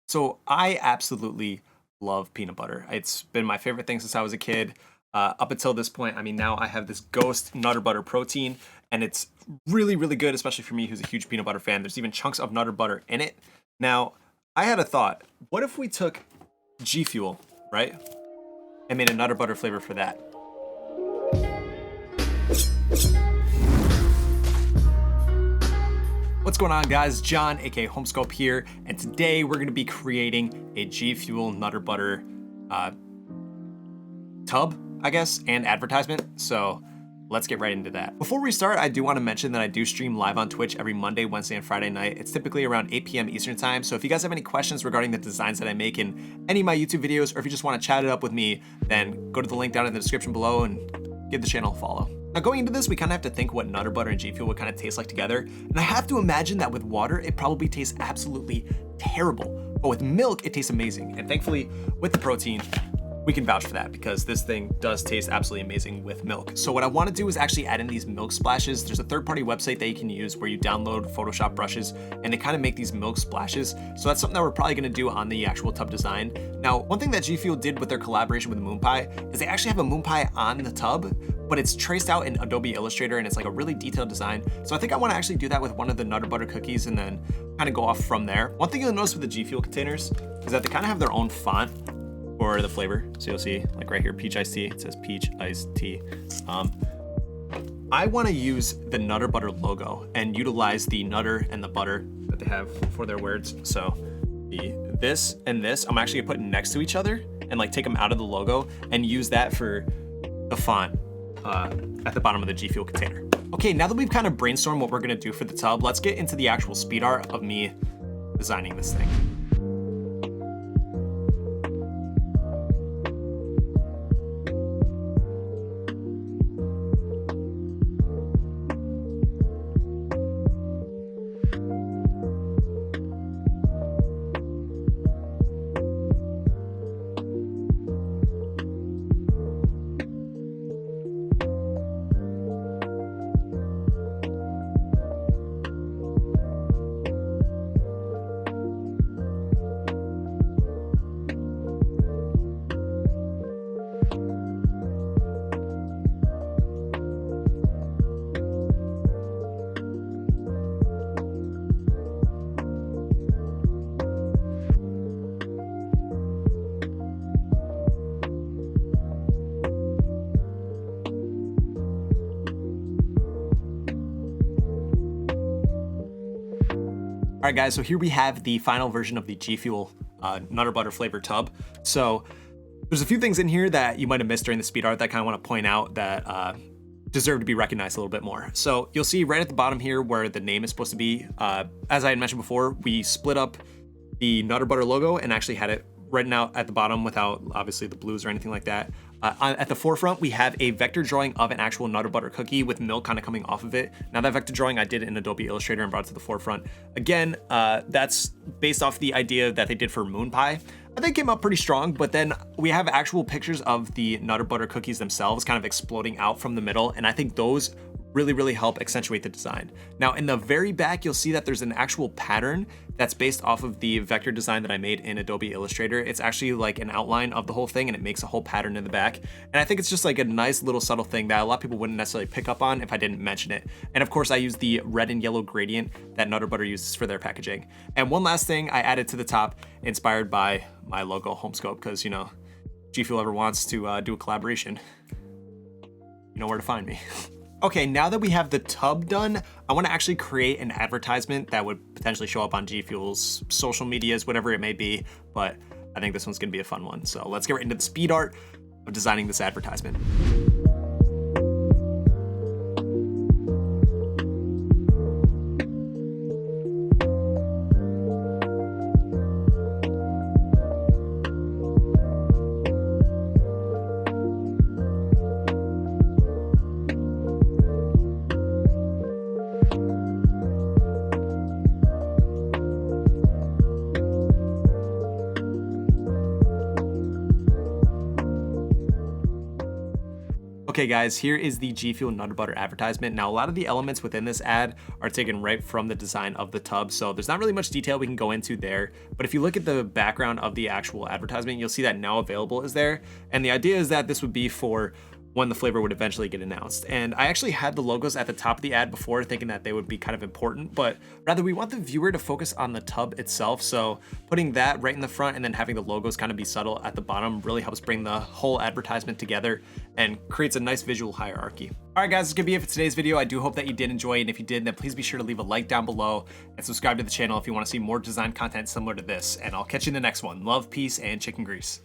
So I absolutely love peanut butter. It's been my favorite thing since I was a kid. Up until this point, I mean, now I have this Ghost Nutter Butter protein, and it's really, really good, especially for me who's a huge peanut butter fan. There's even chunks of Nutter Butter in it. Now, I had a thought. What if we took G Fuel, right, and made a Nutter Butter flavor for that? What's going on, guys? John, aka Holmescope here, and today we're going to be creating a G Fuel Nutter Butter tub, I guess, and advertisement. So let's get right into that. Before we start, I do want to mention that I do stream live on Twitch every Monday, Wednesday, and Friday night. It's typically around 8 p.m. Eastern time. So if you guys have any questions regarding the designs that I make in any of my YouTube videos, or if you just want to chat it up with me, then go to the link down in the description below and give the channel a follow. Now, going into this, we kind of have to think what Nutter Butter and G Fuel would kind of taste like together. And I have to imagine that with water, it probably tastes absolutely terrible. But with milk, it tastes amazing. And thankfully, with the protein, we can vouch for that because this thing does taste absolutely amazing with milk. So what I want to do is actually add in these milk splashes. There's a third-party website that you can use where you download Photoshop brushes and they kind of make these milk splashes. So that's something that we're probably going to do on the actual tub design. Now, one thing that G Fuel did with their collaboration with Moon Pie is they actually have a Moon Pie on the tub, but it's traced out in Adobe Illustrator and it's like a really detailed design. So I think I want to actually do that with one of the Nutter Butter cookies and then kind of go off from there. One thing you'll notice with the G Fuel containers is that they kind of have their own font for the flavor. So you'll see like right here, peach iced tea, it says peach iced tea. I want to use the Nutter Butter logo and utilize the Nutter and the butter that they have for their words. So this and this, I'm actually gonna put next to each other and like take them out of the logo and use that for the font at the bottom of the G Fuel container. Okay, now that we've kind of brainstormed what we're gonna do for the tub, let's get into the actual speed art of me designing this thing. All right, guys, so here we have the final version of the G Fuel Nutter Butter flavored tub. So there's a few things in here that you might have missed during the speed art that I kind of want to point out that deserve to be recognized a little bit more. So you'll see right at the bottom here where the name is supposed to be. As I had mentioned before, we split up the Nutter Butter logo and actually had it written out at the bottom without obviously the blues or anything like that. At the forefront, we have a vector drawing of an actual Nutter Butter cookie with milk kind of coming off of it. Now that vector drawing I did in Adobe Illustrator and brought it to the forefront. Again, that's based off the idea that they did for Moon Pie. I think it came out pretty strong, but then we have actual pictures of the Nutter Butter cookies themselves kind of exploding out from the middle, and I think those really help accentuate the design. Now in the very back, you'll see that there's an actual pattern that's based off of the vector design that I made in Adobe Illustrator. It's actually like an outline of the whole thing and it makes a whole pattern in the back. And I think it's just like a nice little subtle thing that a lot of people wouldn't necessarily pick up on if I didn't mention it. And of course I use the red and yellow gradient that Nutter Butter uses for their packaging. And one last thing I added to the top, inspired by my logo Holmescope, because you know, G Fuel ever wants to do a collaboration, you know where to find me. Okay, now that we have the tub done, I want to actually create an advertisement that would potentially show up on G Fuel's social medias, whatever it may be, but I think this one's going to be a fun one. So let's get right into the speed art of designing this advertisement. Okay guys, here is the G Fuel Nutter Butter advertisement. Now a lot of the elements within this ad are taken right from the design of the tub, so there's not really much detail we can go into there. But if you look at the background of the actual advertisement, you'll see that now available is there. And the idea is that this would be for when the flavor would eventually get announced. And I actually had the logos at the top of the ad before, thinking that they would be kind of important, but rather we want the viewer to focus on the tub itself. So putting that right in the front and then having the logos kind of be subtle at the bottom really helps bring the whole advertisement together and creates a nice visual hierarchy. All right guys, that's gonna be it for today's video. I do hope that you did enjoy, and if you did, then please be sure to leave a like down below and subscribe to the channel if you want to see more design content similar to this. And I'll catch you in the next one. Love, peace, and chicken grease.